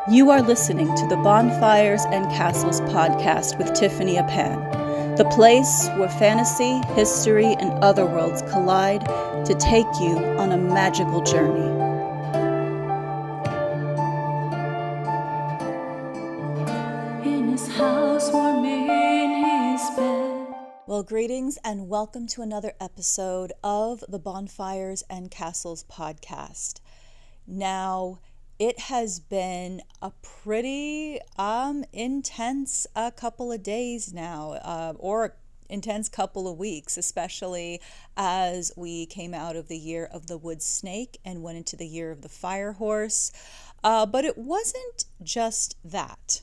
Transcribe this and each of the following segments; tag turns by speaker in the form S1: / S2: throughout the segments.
S1: You are listening to the Bonfires and Castles podcast with Tiffany Apan, the place where fantasy, history, and other worlds collide to take you on a magical journey. In his house, warm in his bed. Well, greetings and welcome to another episode of the Bonfires and Castles podcast. Now, it has been a pretty intense couple of days now, or intense couple of weeks, especially as we came out of the year of the wood snake and went into the year of the Firehorse. But it wasn't just that.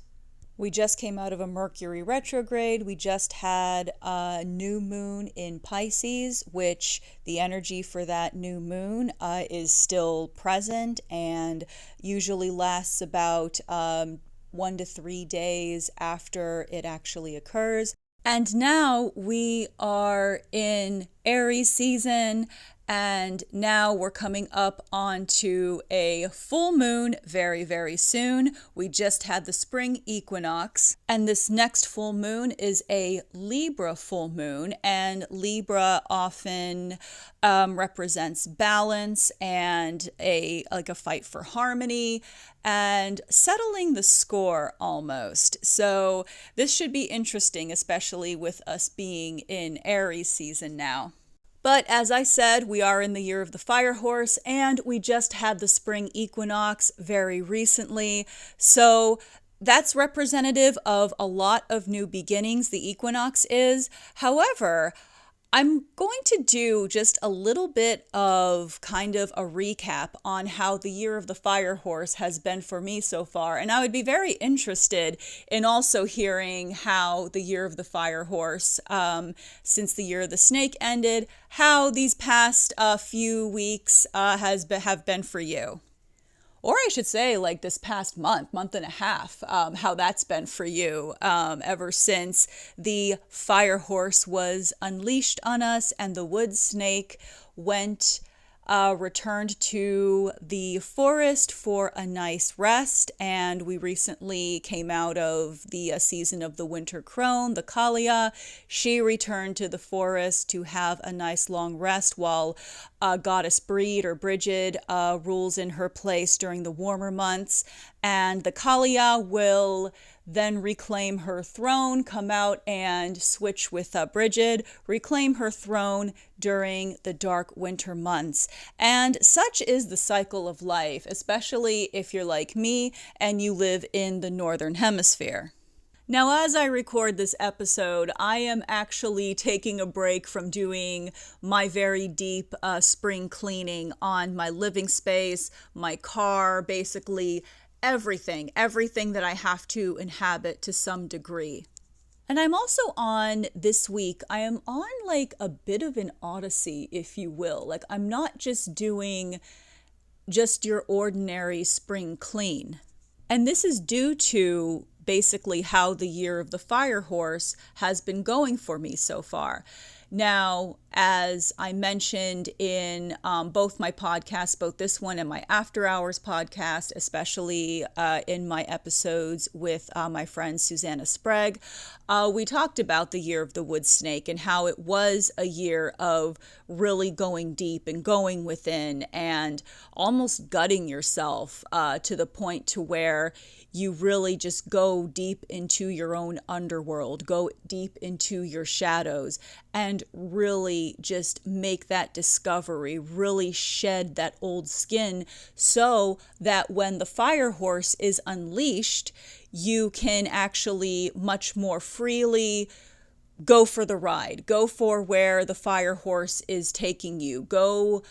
S1: We just came out of a Mercury retrograde. We just had a new moon in Pisces, which the energy for that new moon is still present and usually lasts about 1 to 3 days after it actually occurs. And now we are in Aries season, and now we're coming up onto a full moon very, very soon. We just had the spring equinox, and this next full moon is a Libra full moon, and Libra often represents balance and a fight for harmony and settling the score almost. So this should be interesting, especially with us being in Aries season now. But as I said, we are in the year of the Firehorse, and we just had the spring equinox very recently. So that's representative of a lot of new beginnings, the equinox is. However, I'm going to do just a little bit of kind of a recap on how the year of the Firehorse has been for me so far. And I would be very interested in also hearing how the year of the Firehorse, since the year of the snake ended, how these past few weeks have been for you. Or I should say, like this past month and a half, how that's been for you ever since the Firehorse was unleashed on us and the wood snake returned to the forest for a nice rest. And we recently came out of the season of the winter crone, the Kalia. She returned to the forest to have a nice long rest while goddess Bridget rules in her place during the warmer months. And the Kalia will then reclaim her throne, come out and switch with Bridget, reclaim her throne during the dark winter months. And such is the cycle of life, especially if you're like me and you live in the Northern Hemisphere. Now, as I record this episode, I am actually taking a break from doing my very deep spring cleaning on my living space, my car, basically everything that I have to inhabit to some degree. And I'm also this week, I am on like a bit of an odyssey, if you will. Like I'm not just doing just your ordinary spring clean. And this is due to basically how the year of the Firehorse has been going for me so far. Now, as I mentioned in both my podcasts, both this one and my After Hours podcast, especially in my episodes with my friend Susanna Sprague, we talked about the year of the wood snake and how it was a year of really going deep and going within and almost gutting yourself to the point to where you really just go deep into your own underworld, go deep into your shadows, and really just make that discovery, really shed that old skin so that when the Firehorse is unleashed, you can actually much more freely go for the ride, go for where the Firehorse is taking you, go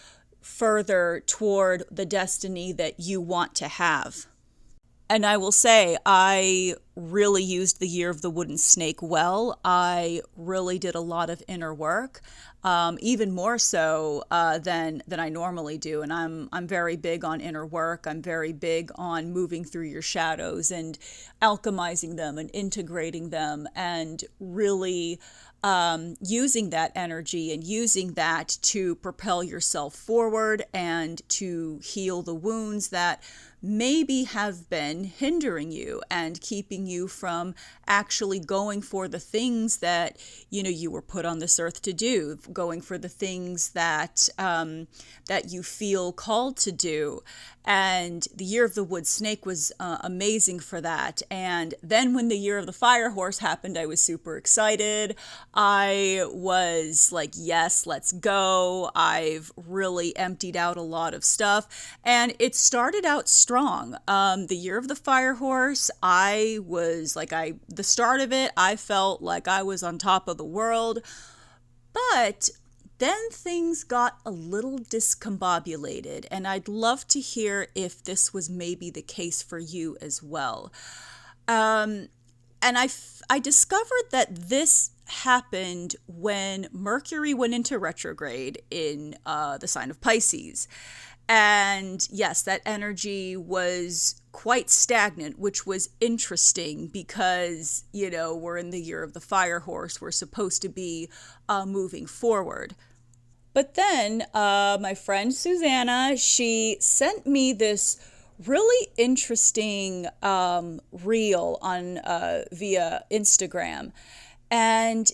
S1: further toward the destiny that you want to have. And I will say, I really used the year of the wooden snake well. I really did a lot of inner work, even more so than I normally do. And I'm very big on inner work. I'm very big on moving through your shadows and alchemizing them and integrating them and really using that energy and using that to propel yourself forward and to heal the wounds that maybe have been hindering you and keeping you from actually going for the things that, you were put on this earth to do, going for the things that that you feel called to do. And the Year of the Wood Snake was amazing for that. And then when the Year of the Firehorse happened, I was super excited. I was like, yes, let's go. I've really emptied out a lot of stuff. And it started out strong. The Year of the Firehorse, I was like, the start of it, I felt like I was on top of the world. But then things got a little discombobulated, and I'd love to hear if this was maybe the case for you as well. And I discovered that this happened when Mercury went into retrograde in the sign of Pisces. And yes, that energy was quite stagnant, which was interesting because, we're in the Year of the Firehorse. We're supposed to be moving forward. But then my friend Susanna, she sent me this really interesting reel on via Instagram. And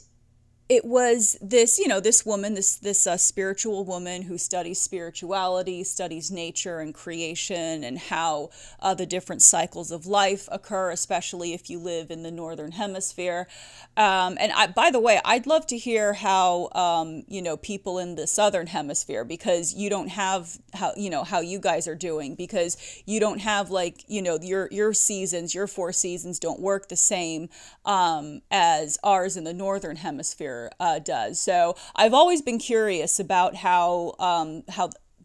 S1: it was this, this woman, this spiritual woman who studies spirituality, studies nature and creation, and how the different cycles of life occur, especially if you live in the northern hemisphere. By the way, I'd love to hear how people in the southern hemisphere, because you don't have how you guys are doing, because you don't have your seasons, your 4 seasons don't work the same as ours in the northern hemisphere does. So I've always been curious about how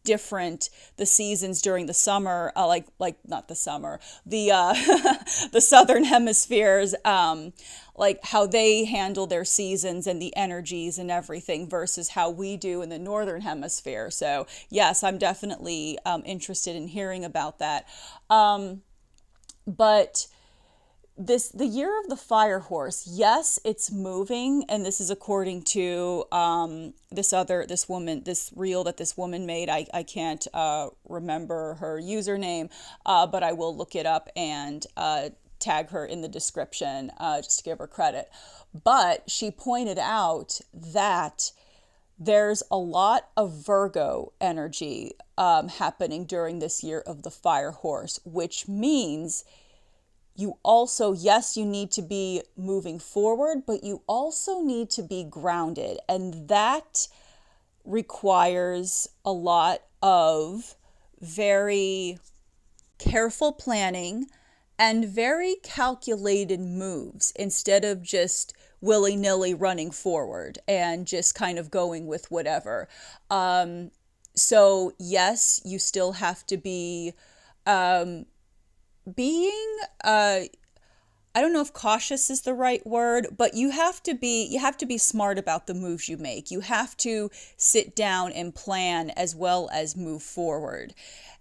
S1: different the seasons during the summer, not the summer, the the southern hemispheres, like how they handle their seasons and the energies and everything versus how we do in the northern hemisphere. So yes, I'm definitely interested in hearing about that. But the Year of the Firehorse, yes, it's moving, and this is according to this reel that this woman made. I can't remember her username, but I will look it up and tag her in the description just to give her credit. But she pointed out that there's a lot of Virgo energy happening during this Year of the Firehorse, which means you also, yes, you need to be moving forward, but you also need to be grounded. And that requires a lot of very careful planning and very calculated moves instead of just willy-nilly running forward and just kind of going with whatever. So yes, you still have to be being I don't know if cautious is the right word, but you have to be smart about the moves you make. You have to sit down and plan as well as move forward.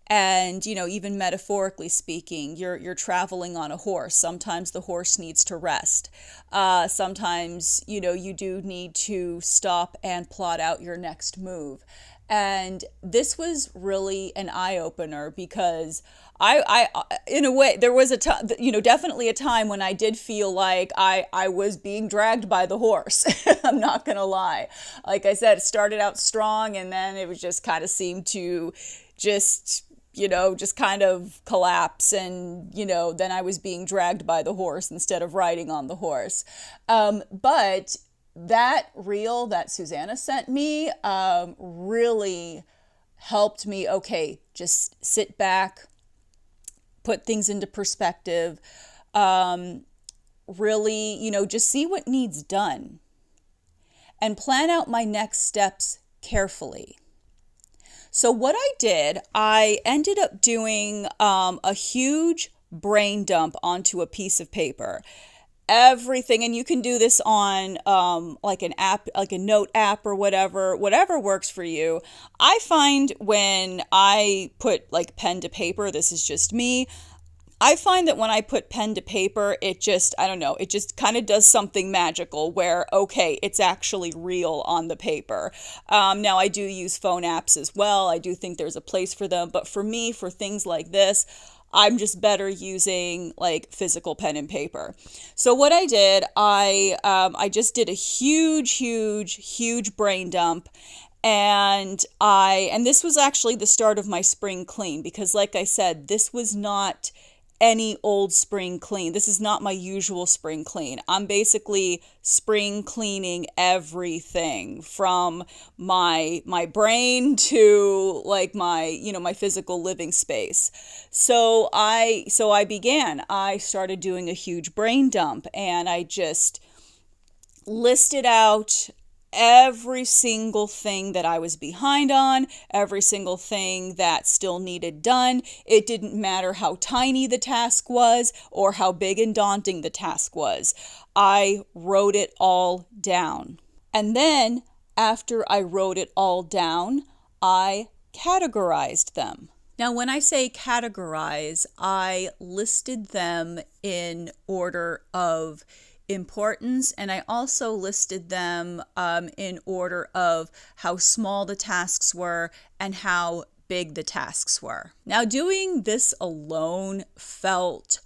S1: And, even metaphorically speaking, you're traveling on a horse. Sometimes the horse needs to rest. Sometimes, you do need to stop and plot out your next move. And this was really an eye-opener because I in a way, there was a time, definitely a time when I did feel like I was being dragged by the horse. I'm not going to lie. Like I said, it started out strong and then it was just kind of seemed to just kind of collapse. And, then I was being dragged by the horse instead of riding on the horse. But that reel that Susanna sent me really helped me, okay, just sit back, put things into perspective, really, just see what needs done and plan out my next steps carefully. So what I did, I ended up doing a huge brain dump onto a piece of paper. Everything, and you can do this on like an app, like a note app or whatever works for you. I find when I put like pen to paper, this is just me, I find that when I put pen to paper, it just, I don't know, it just kind of does something magical where, okay, it's actually real on the paper. Now, I do use phone apps as well. I do think there's a place for them. But for me, for things like this, I'm just better using like physical pen and paper. So what I did, I just did a huge brain dump. And this was actually the start of my spring clean, because like I said, this was not any old spring clean. This is not my usual spring clean. I'm basically spring cleaning everything from my brain to like my physical living space. I started doing a huge brain dump, and I just listed out every single thing that I was behind on, every single thing that still needed done. It didn't matter how tiny the task was or how big and daunting the task was. I wrote it all down. And then, after I wrote it all down, I categorized them. Now, when I say categorize, I listed them in order of importance, and I also listed them in order of how small the tasks were and how big the tasks were. Now, doing this alone felt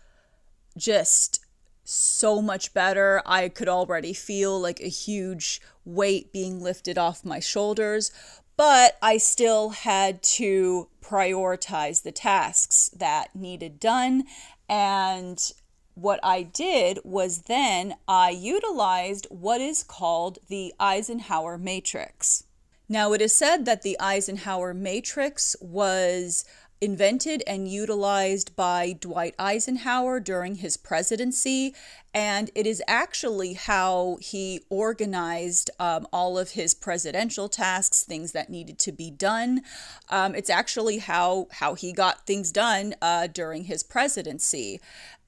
S1: just so much better. I could already feel like a huge weight being lifted off my shoulders, but I still had to prioritize the tasks that needed done. And what I did was then I utilized what is called the Eisenhower matrix. Now, it is said that the Eisenhower matrix was invented and utilized by Dwight Eisenhower during his presidency, and it is actually how he organized all of his presidential tasks, things that needed to be done. It's actually how he got things done during his presidency.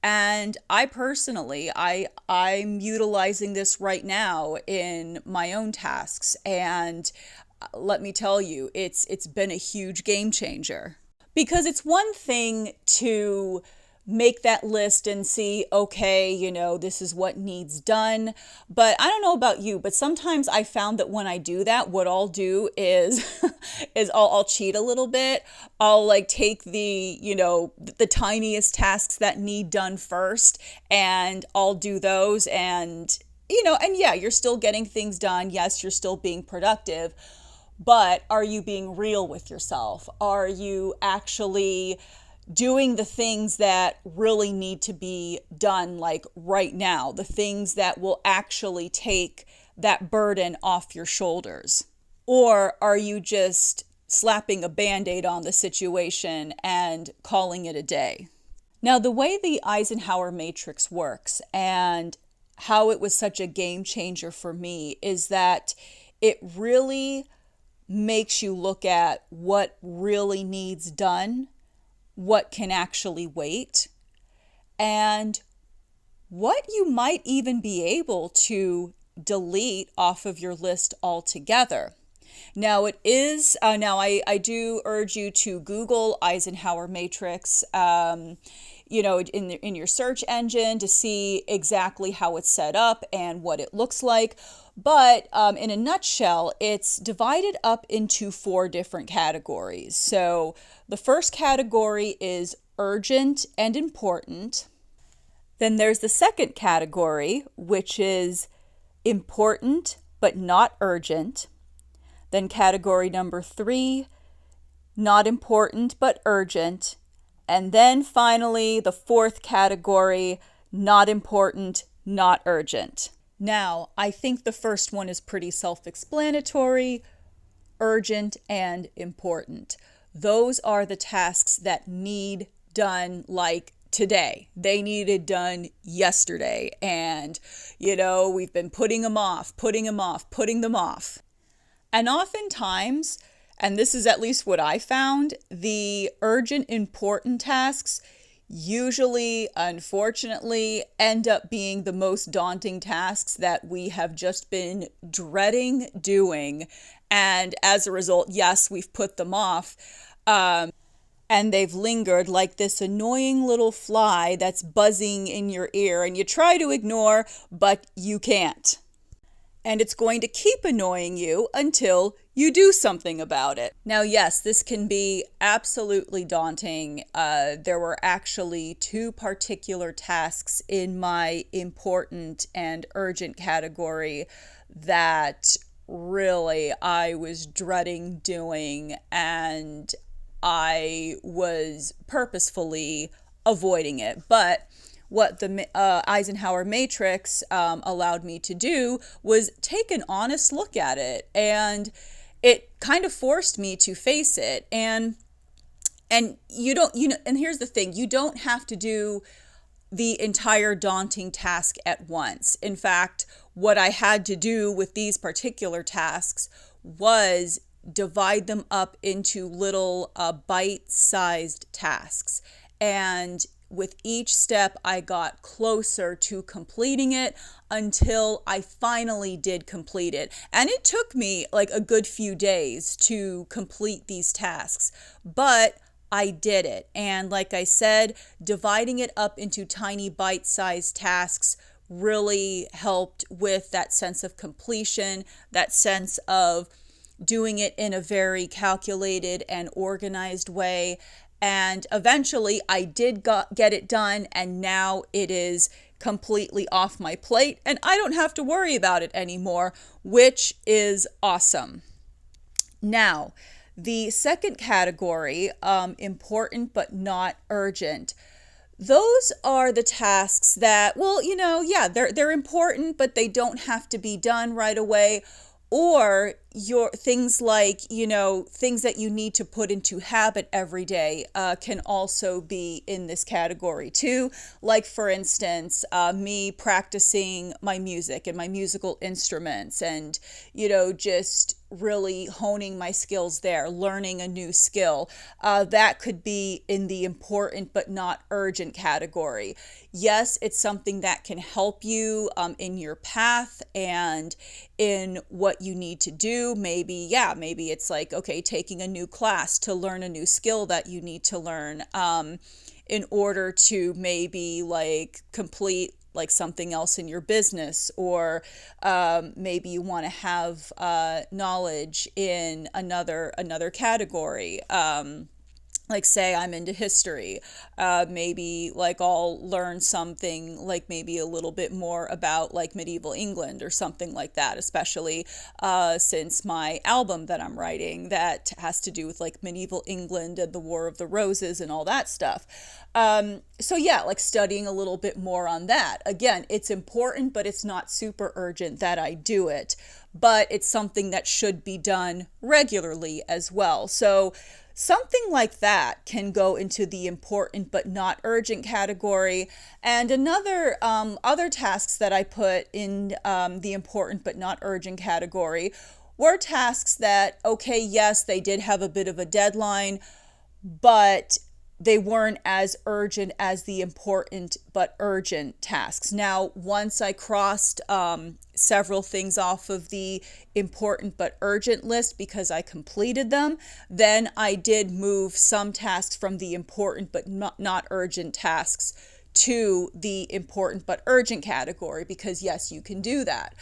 S1: And I personally, I'm utilizing this right now in my own tasks, and let me tell you, it's been a huge game changer. Because it's one thing to make that list and see, okay, this is what needs done. But I don't know about you, but sometimes I found that when I do that, what I'll do is, I'll cheat a little bit. I'll like take the tiniest tasks that need done first, and I'll do those. And yeah, you're still getting things done. Yes, you're still being productive. But are you being real with yourself? Are you actually doing the things that really need to be done, like right now, the things that will actually take that burden off your shoulders? Or are you just slapping a Band-Aid on the situation and calling it a day? Now, the way the Eisenhower matrix works and how it was such a game changer for me is that it really makes you look at what really needs done, what can actually wait, and what you might even be able to delete off of your list altogether. Now I do urge you to Google Eisenhower matrix, in your search engine to see exactly how it's set up and what it looks like. But in a nutshell, it's divided up into 4 different categories. So the first category is urgent and important. Then there's the second category, which is important but not urgent. Then category number 3, not important but urgent. And then finally, the 4th category, not important, not urgent. Now, I think the first one is pretty self-explanatory, urgent and important. Those are the tasks that need done like today. They needed done yesterday. And, we've been putting them off. And oftentimes, and this is at least what I found, the urgent, important tasks usually, unfortunately, end up being the most daunting tasks that we have just been dreading doing. And as a result, yes, we've put them off. And they've lingered like this annoying little fly that's buzzing in your ear, and you try to ignore, but you can't. And it's going to keep annoying you until you do something about it. Now, yes, this can be absolutely daunting. There were actually two particular tasks in my important and urgent category that really I was dreading doing, and I was purposefully avoiding it. But what the Eisenhower Matrix allowed me to do was take an honest look at it, and it kind of forced me to face it. And you don't, and here's the thing, you don't have to do the entire daunting task at once. In fact, what I had to do with these particular tasks was divide them up into little bite-sized tasks. And with each step, I got closer to completing it until I finally did complete it. And it took me like a good few days to complete these tasks, but I did it. And like I said, dividing it up into tiny bite-sized tasks really helped with that sense of completion, that sense of doing it in a very calculated and organized way. And eventually I did get it done, and now it is completely off my plate and I don't have to worry about it anymore, which is awesome. Now, the second category, important but not urgent. Those are the tasks that, well, yeah, they're important, but they don't have to be done right away. Or your things like, things that you need to put into habit every day can also be in this category too. Like, for instance, me practicing my music and my musical instruments, and, just really honing my skills there, learning a new skill. That could be in the important but not urgent category. Yes, it's something that can help you in your path and in what you need to do. Maybe it's like, okay, taking a new class to learn a new skill that you need to learn in order to maybe like complete like something else in your business, or maybe you want to have knowledge in another category. Like, say I'm into history, maybe like I'll learn something like maybe a little bit more about like medieval England or something like that, especially since my album that I'm writing that has to do with like medieval England and the War of the Roses and all that stuff. So yeah, like studying a little bit more on that. Again, it's important, but it's not super urgent that I do it, but it's something that should be done regularly as well. So something like that can go into the important but not urgent category. And another other tasks that I put in the important but not urgent category were tasks that, okay, yes, they did have a bit of a deadline, but they weren't as urgent as the important but urgent tasks. Now, once I crossed several things off of the important but urgent list because I completed them, then I did move some tasks from the important but not urgent tasks to the important but urgent category, because yes, you can do that.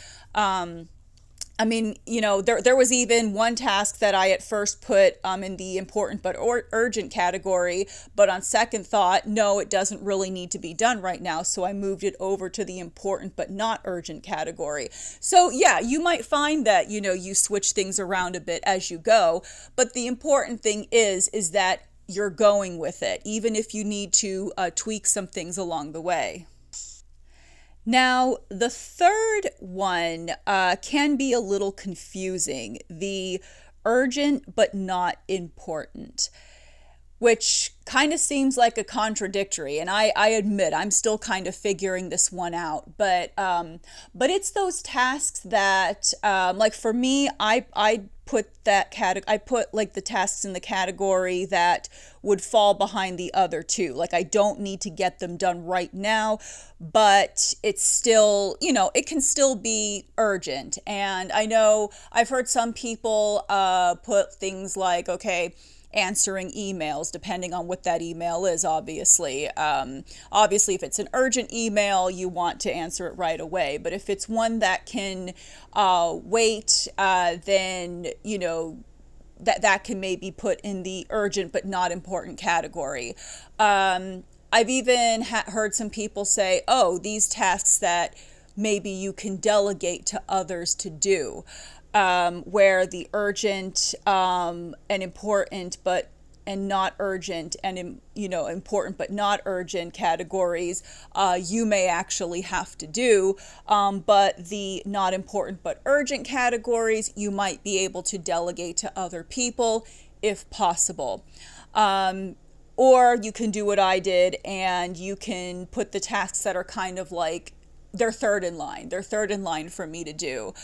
S1: I mean, there was even one task that I at first put in the important but urgent category, but on second thought, no, it doesn't really need to be done right now. So I moved it over to the important but not urgent category. So yeah, you might find that, you switch things around a bit as you go, but the important thing is that you're going with it, even if you need to tweak some things along the way. Now, the third one can be a little confusing, the urgent but not important, which kind of seems like a contradictory. And I admit I'm still kind of figuring this one out, but it's those tasks that, like for me, I put like the tasks in the category that would fall behind the other two. Like, I don't need to get them done right now, but it's still, it can still be urgent. And I know I've heard some people put things like, okay, answering emails, depending on what that email is, obviously. Obviously, if it's an urgent email, you want to answer it right away. But if it's one that can wait, then, that can maybe put in the urgent but not important category. I've even heard some people say, oh, these tasks that maybe you can delegate to others to do, where the urgent and important but and not urgent and important but not urgent categories you may actually have to do, but the not important but urgent categories you might be able to delegate to other people if possible. Or you can do what I did, and you can put the tasks that are kind of like they're third in line. They're third in line for me to do.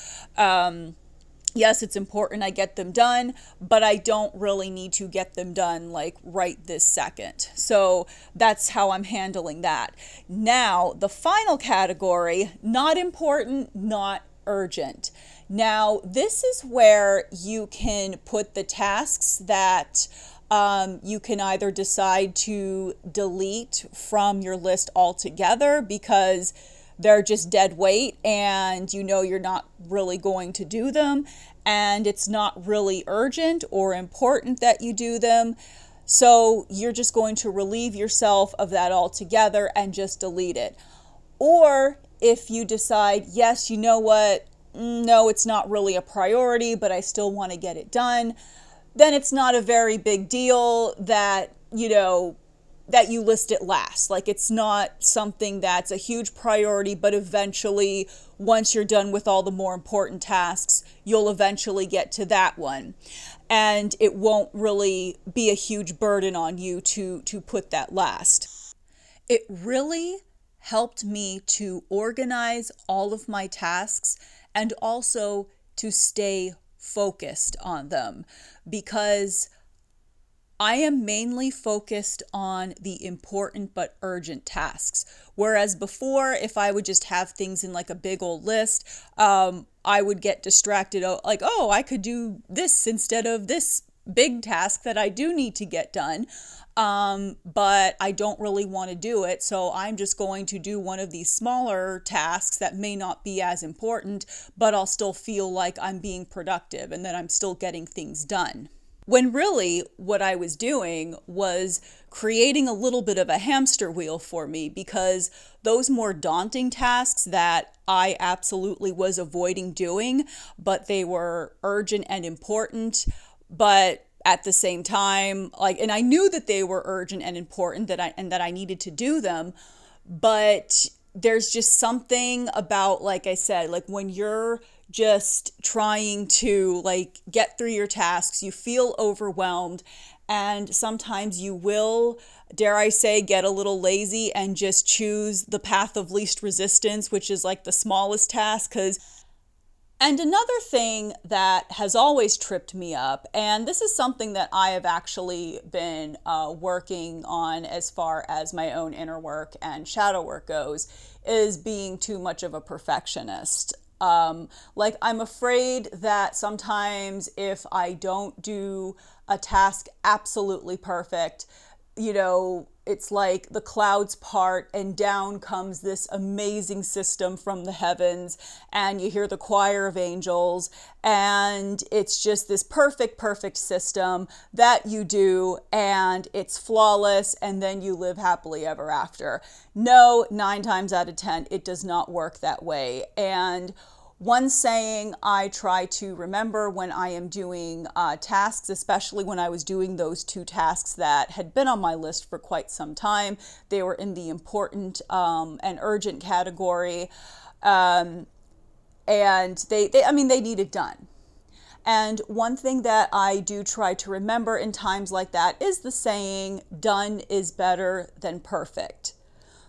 S1: Yes, it's important I get them done, but I don't really need to get them done like right this second. So that's how I'm handling that. Now, the final category, not important, not urgent. Now, this is where you can put the tasks that you can either decide to delete from your list altogether because they're just dead weight and you're not really going to do them, and it's not really urgent or important that you do them. So you're just going to relieve yourself of that altogether and just delete it. Or if you decide, yes, you know what, no, it's not really a priority, but I still want to get it done, then it's not a very big deal that you list it last. Like, it's not something that's a huge priority, but eventually, once you're done with all the more important tasks, you'll eventually get to that one. And it won't really be a huge burden on you to put that last. It really helped me to organize all of my tasks and also to stay focused on them, because I am mainly focused on the important but urgent tasks. Whereas before, if I would just have things in like a big old list, I would get distracted. Like, oh, I could do this instead of this big task that I do need to get done. But I don't really want to do it. So I'm just going to do one of these smaller tasks that may not be as important, but I'll still feel like I'm being productive and that I'm still getting things done. When really what I was doing was creating a little bit of a hamster wheel for me, because those more daunting tasks that I absolutely was avoiding doing, but they were urgent and important, but at the same time, and I knew that they were urgent and important that I needed to do them, but there's just something about, like I said, like when you're just trying to get through your tasks, you feel overwhelmed, and sometimes you will, dare I say, get a little lazy and just choose the path of least resistance, which is like the smallest task. And another thing that has always tripped me up, and this is something that I have actually been working on as far as my own inner work and shadow work goes, is being too much of a perfectionist. I'm afraid that sometimes if I don't do a task absolutely perfect, it's like the clouds part and down comes this amazing system from the heavens, and you hear the choir of angels, and it's just this perfect system that you do, and it's flawless, and then you live happily ever after. No, 9 times out of 10, it does not work that way. And one saying I try to remember when I am doing tasks, especially when I was doing those 2 tasks that had been on my list for quite some time. They were in the important and urgent category, and they needed done. And one thing that I do try to remember in times like that is the saying, done is better than perfect.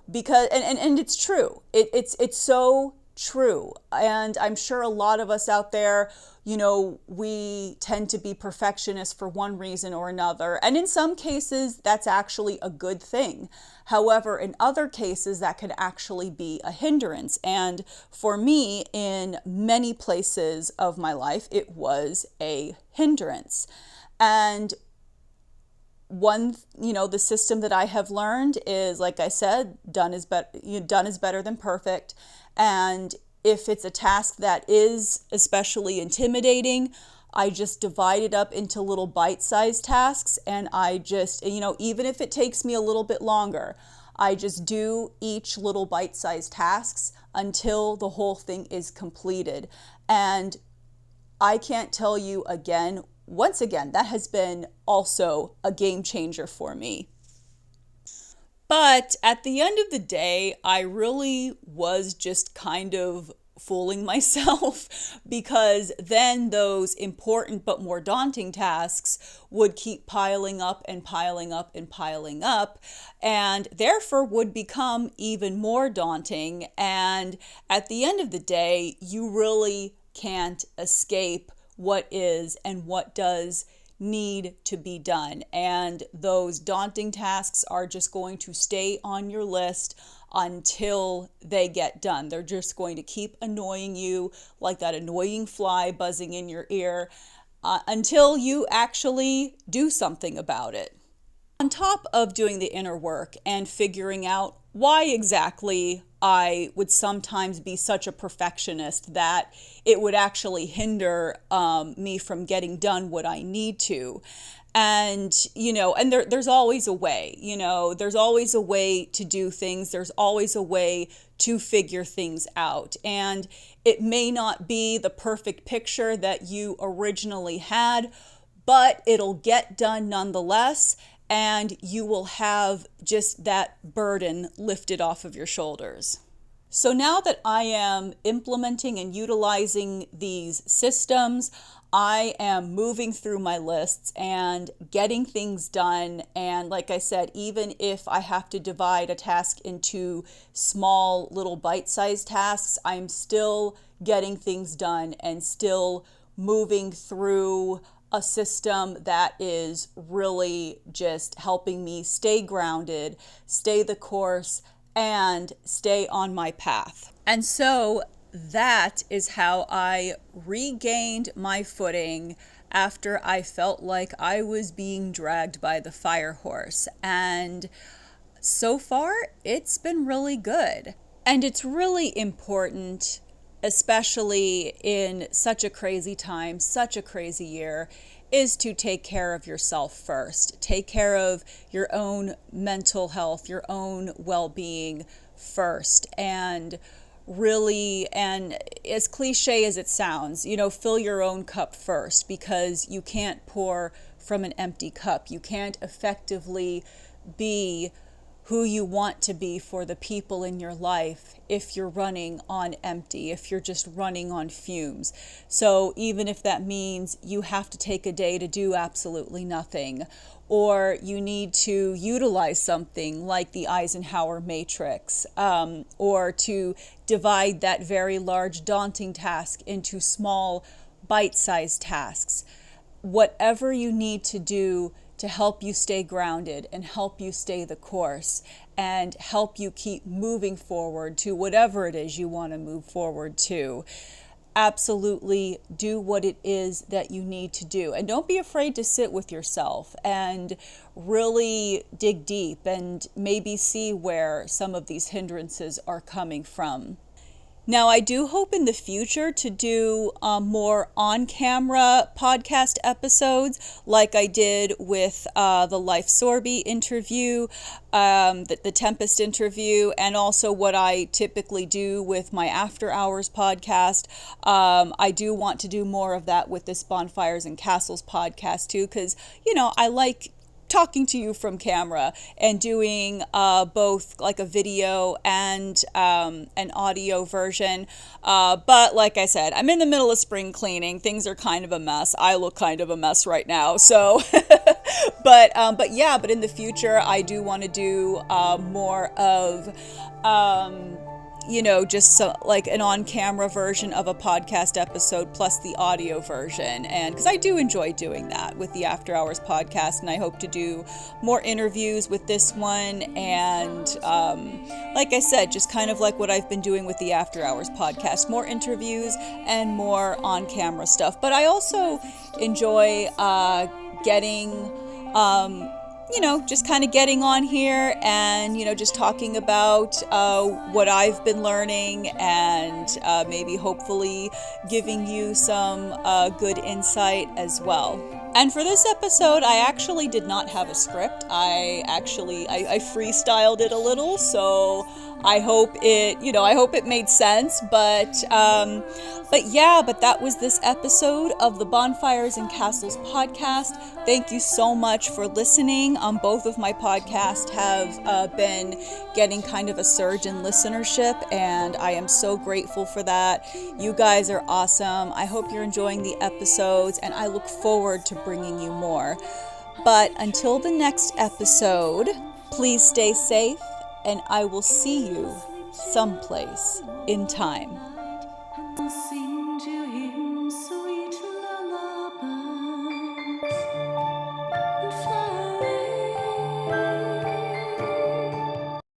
S1: Because and it's true. It's so true. And I'm sure a lot of us out there, we tend to be perfectionists for one reason or another. And in some cases, that's actually a good thing. However, in other cases, that could actually be a hindrance. And for me, in many places of my life, it was a hindrance. And the system that I have learned is, like I said, done is better than perfect. And if it's a task that is especially intimidating, I just divide it up into little bite-sized tasks, and I just, even if it takes me a little bit longer, I just do each little bite-sized tasks until the whole thing is completed. And I can't tell you once again, that has been also a game changer for me. But at the end of the day, I really was just kind of fooling myself because then those important but more daunting tasks would keep piling up and piling up and piling up, and therefore would become even more daunting. And at the end of the day, you really can't escape what is and what does need to be done. And those daunting tasks are just going to stay on your list until they get done. They're just going to keep annoying you like that annoying fly buzzing in your ear until you actually do something about it. On top of doing the inner work and figuring out why exactly I would sometimes be such a perfectionist that it would actually hinder me from getting done what I need to. And, there's always a way, there's always a way to do things. There's always a way to figure things out. And it may not be the perfect picture that you originally had, but it'll get done nonetheless. And you will have just that burden lifted off of your shoulders. So now that I am implementing and utilizing these systems, I am moving through my lists and getting things done. And like I said, even if I have to divide a task into small little bite-sized tasks, I'm still getting things done and still moving through a system that is really just helping me stay grounded, stay the course, and stay on my path. And so that is how I regained my footing after I felt like I was being dragged by the Firehorse. And so far, it's been really good. And it's really important, especially in such a crazy time, such a crazy year, is to take care of yourself first. Take care of your own mental health, your own well-being first. And really, and as cliche as it sounds, fill your own cup first, because you can't pour from an empty cup. You can't effectively be who you want to be for the people in your life if you're running on empty, if you're just running on fumes. So even if that means you have to take a day to do absolutely nothing, or you need to utilize something like the Eisenhower matrix, or to divide that very large daunting task into small bite-sized tasks, whatever you need to do to help you stay grounded and help you stay the course and help you keep moving forward to whatever it is you want to move forward to. Absolutely do what it is that you need to do. And don't be afraid to sit with yourself and really dig deep and maybe see where some of these hindrances are coming from. Now, I do hope in the future to do more on-camera podcast episodes like I did with the Life Sorby interview, the Tempest interview, and also what I typically do with my After Hours podcast. I do want to do more of that with this Bonfires and Castles podcast too, because, I like talking to you from camera and doing both like a video and an audio version. But like I said, I'm in the middle of spring cleaning. Things are kind of a mess. I look kind of a mess right now. So, but in the future, I do want to do more of just like an on-camera version of a podcast episode plus the audio version. And because I do enjoy doing that with the After Hours podcast, and I hope to do more interviews with this one. And like I said, just kind of like what I've been doing with the After Hours podcast, more interviews and more on-camera stuff. But I also enjoy getting just kind of getting on here and, just talking about what I've been learning and maybe hopefully giving you some good insight as well. And for this episode, I actually did not have a script. I freestyled it a little, so I hope it made sense. But that was this episode of the Bonfires and Castles podcast. Thank you so much for listening. Both of my podcasts have been getting kind of a surge in listenership, and I am so grateful for that. You guys are awesome. I hope you're enjoying the episodes, and I look forward to bringing you more. But until the next episode, please stay safe, and I will see you someplace in time.